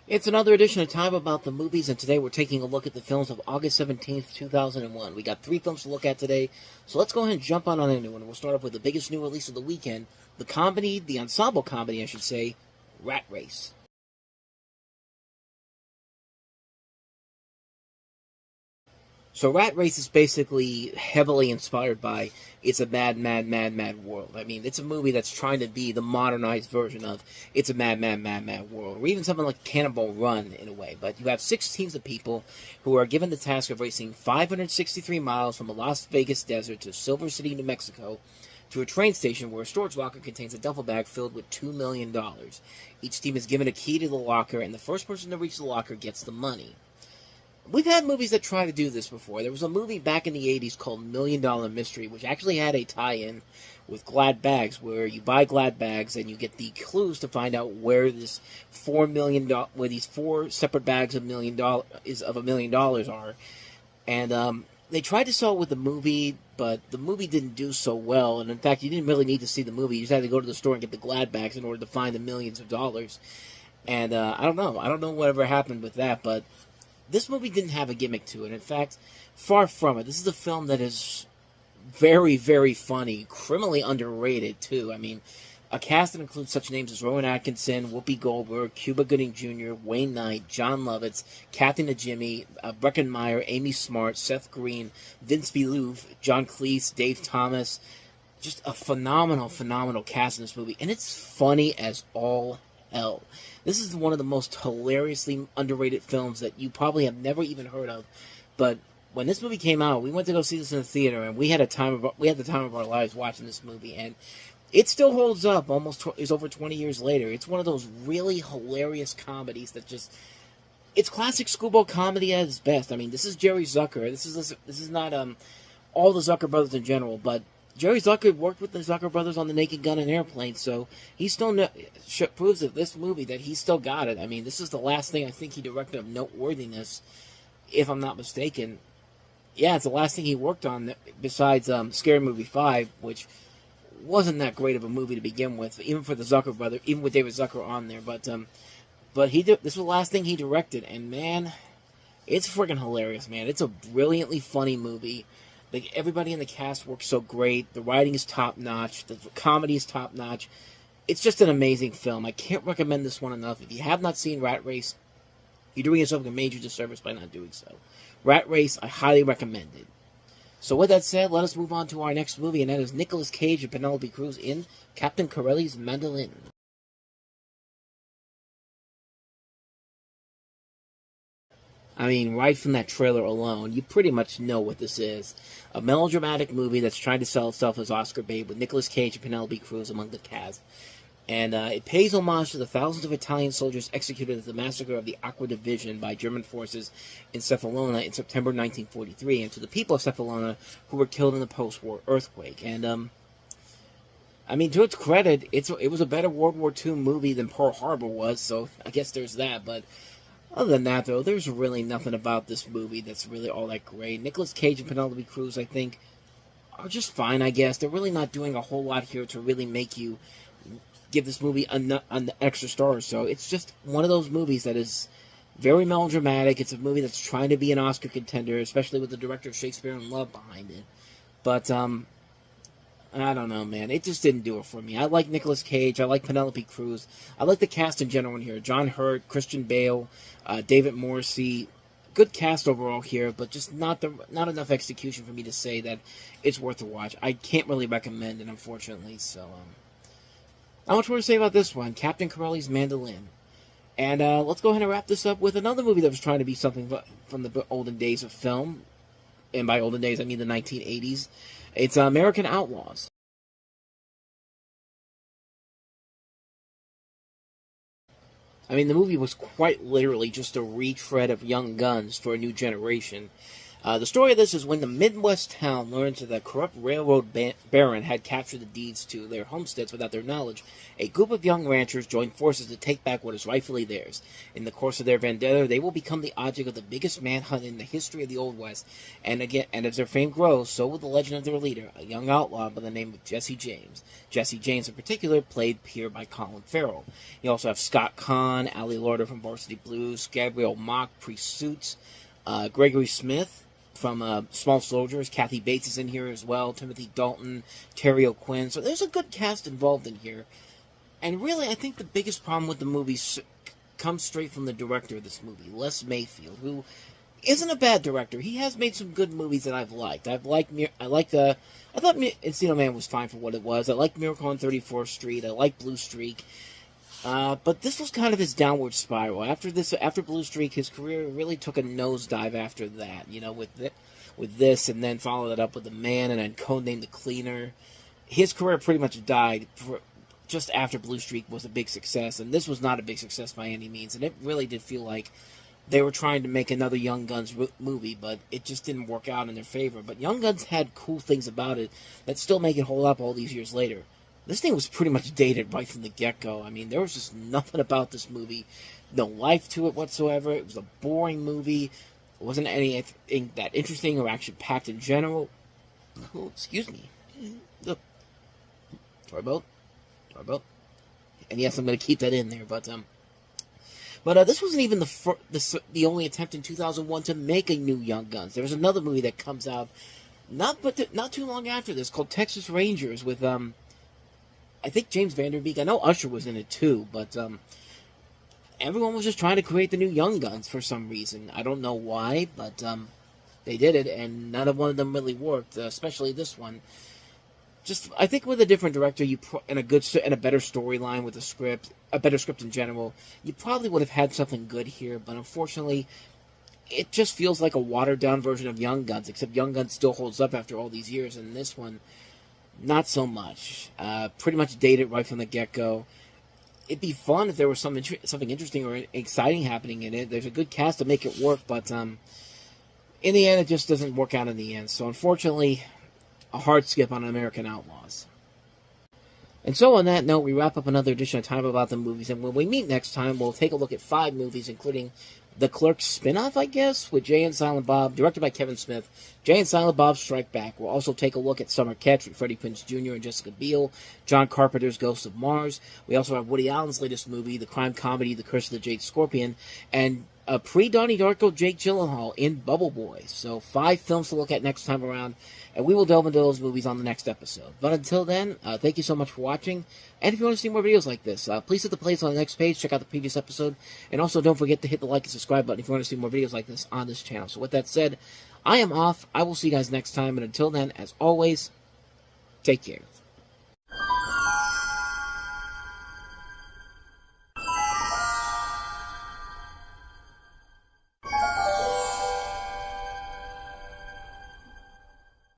It's another edition of Time About the Movies, and today we're taking a look at the films of August 17th, 2001. We got 3 films to look at today, so let's go ahead and jump on into it. We'll start off with the biggest new release of the weekend, the ensemble comedy, I should say, Rat Race. So Rat Race is basically heavily inspired by It's a Mad, Mad, Mad, Mad World. I mean, it's a movie that's trying to be the modernized version of It's a Mad, Mad, Mad, Mad World, or even something like Cannonball Run, in a way. But you have 6 teams of people who are given the task of racing 563 miles from the Las Vegas desert to Silver City, New Mexico, to a train station where a storage locker contains a duffel bag filled with $2 million. Each team is given a key to the locker, and the first person to reach the locker gets the money. We've had movies that try to do this before. There was a movie back in the 80s called $1 Million Mystery, which actually had a tie-in with Glad Bags, where you buy Glad Bags and you get the clues to find out where this where these 4 separate bags of $1 million are. And they tried to sell it with the movie, but the movie didn't do so well. And in fact, you didn't really need to see the movie. You just had to go to the store and get the Glad Bags in order to find the millions of dollars. And I don't know whatever happened with that, but this movie didn't have a gimmick to it. In fact, far from it. This is a film that is very, very funny, criminally underrated, too. I mean, a cast that includes such names as Rowan Atkinson, Whoopi Goldberg, Cuba Gooding Jr., Wayne Knight, John Lovitz, Kathy Najimy, Breckenmeyer, Amy Smart, Seth Green, Vince Villeneuve, John Cleese, Dave Thomas. Just a phenomenal, phenomenal cast in this movie. And it's funny as all hell. This is one of the most hilariously underrated films that you probably have never even heard of. But when this movie came out, we went to go see this in the theater, and we had the time of our lives watching this movie, and it still holds up. It's over 20 years later. It's one of those really hilarious comedies that it's classic screwball comedy at its best. I mean, this is Jerry Zucker. This is not all the Zucker brothers in general, but Jerry Zucker worked with the Zucker brothers on The Naked Gun and Airplane, so he still proves of this movie that he's still got it. I mean, this is the last thing I think he directed of noteworthiness, if I'm not mistaken. Yeah, it's the last thing he worked on besides Scary Movie 5, which wasn't that great of a movie to begin with, even for the Zucker brothers, even with David Zucker on there. But this was the last thing he directed, and man, it's freaking hilarious, man. It's a brilliantly funny movie. Like, everybody in the cast works so great. The writing is top-notch. The comedy is top-notch. It's just an amazing film. I can't recommend this one enough. If you have not seen Rat Race, you're doing yourself a major disservice by not doing so. Rat Race, I highly recommend it. So with that said, let us move on to our next movie, and that is Nicolas Cage and Penelope Cruz in Captain Corelli's Mandolin. I mean, right from that trailer alone, you pretty much know what this is. A melodramatic movie that's trying to sell itself as Oscar bait with Nicolas Cage and Penelope Cruz among the cast. And it pays homage to the thousands of Italian soldiers executed at the massacre of the Aqua Division by German forces in Cefalona in September 1943, and to the people of Cefalona who were killed in the post-war earthquake. And, I mean, to its credit, it was a better World War II movie than Pearl Harbor was, so I guess there's that, but other than that, though, there's really nothing about this movie that's really all that great. Nicolas Cage and Penelope Cruz, I think, are just fine, I guess. They're really not doing a whole lot here to really make you give this movie an extra star or so. It's just one of those movies that is very melodramatic. It's a movie that's trying to be an Oscar contender, especially with the director of Shakespeare in Love behind it. But, I don't know, man. It just didn't do it for me. I like Nicolas Cage. I like Penelope Cruz. I like the cast in general in here. John Hurt, Christian Bale, David Morrissey. Good cast overall here, but just not enough execution for me to say that it's worth a watch. I can't really recommend it, unfortunately. So, not much more to say about this one. Captain Corelli's Mandolin. And let's go ahead and wrap this up with another movie that was trying to be something from the olden days of film. And by olden days, I mean the 1980s. It's American Outlaws. I mean, the movie was quite literally just a retread of Young Guns for a new generation. The story of this is when the Midwest town learns that the corrupt railroad baron had captured the deeds to their homesteads without their knowledge, a group of young ranchers join forces to take back what is rightfully theirs. In the course of their vendetta, they will become the object of the biggest manhunt in the history of the Old West, and as their fame grows, so will the legend of their leader, a young outlaw by the name of Jesse James. Jesse James, in particular, played here by Colin Farrell. You also have Scott Conn, Ali Larter from Varsity Blues, Gabriel Mock, Priest Suits, Gregory Smith from Small Soldiers. Kathy Bates is in here as well. Timothy Dalton, Terry O'Quinn. So there's a good cast involved in here. And really, I think the biggest problem with the movie comes straight from the director of this movie, Les Mayfield, who isn't a bad director. He has made some good movies that I've liked. I thought Encino Man was fine for what it was. I liked Miracle on 34th Street. I liked Blue Streak. But this was kind of his downward spiral. After Blue Streak, his career really took a nosedive after that. You know, with this, and then followed it up with The Man, and then Codenamed The Cleaner. His career pretty much died just after Blue Streak was a big success, and this was not a big success by any means. And it really did feel like they were trying to make another Young Guns movie, but it just didn't work out in their favor. But Young Guns had cool things about it that still make it hold up all these years later. This thing was pretty much dated right from the get-go. I mean, there was just nothing about this movie. No life to it whatsoever. It was a boring movie. It wasn't anything that interesting or action-packed in general. Oh, excuse me. Look. Sorry about. And yes, I'm going to keep that in there, but this wasn't even the only attempt in 2001 to make a new Young Guns. There was another movie that comes out not too long after this called Texas Rangers with I think James Van Der Beek. I know Usher was in it too, but everyone was just trying to create the new Young Guns for some reason. I don't know why, but they did it, and none of one of them really worked, especially this one. Just, I think with a different director, and a better storyline with a better script in general, you probably would have had something good here. But unfortunately, it just feels like a watered-down version of Young Guns. Except Young Guns still holds up after all these years, and this one, not so much. Pretty much dated right from the get-go. It'd be fun if there was something interesting or exciting happening in it. There's a good cast to make it work, but in the end, it just doesn't work out in the end. So unfortunately, a hard skip on American Outlaws. And so on that note, we wrap up another edition of Time About the Movies, and when we meet next time, we'll take a look at 5 movies, including the Clerks spin-off, I guess, with Jay and Silent Bob, directed by Kevin Smith. Jay and Silent Bob Strike Back. We'll also take a look at Summer Catch with Freddie Prinze Jr. and Jessica Biel, John Carpenter's Ghost of Mars. We also have Woody Allen's latest movie, the crime comedy The Curse of the Jade Scorpion, and pre-Donnie Darko Jake Gyllenhaal in Bubble Boy. So 5 films to look at next time around, and we will delve into those movies on the next episode. But until then, thank you so much for watching, and if you want to see more videos like this, please hit the playlist on the next page, check out the previous episode, and also don't forget to hit the like and subscribe button if you want to see more videos like this on this channel. So with that said, I am off. I will see you guys next time, and until then, as always, take care.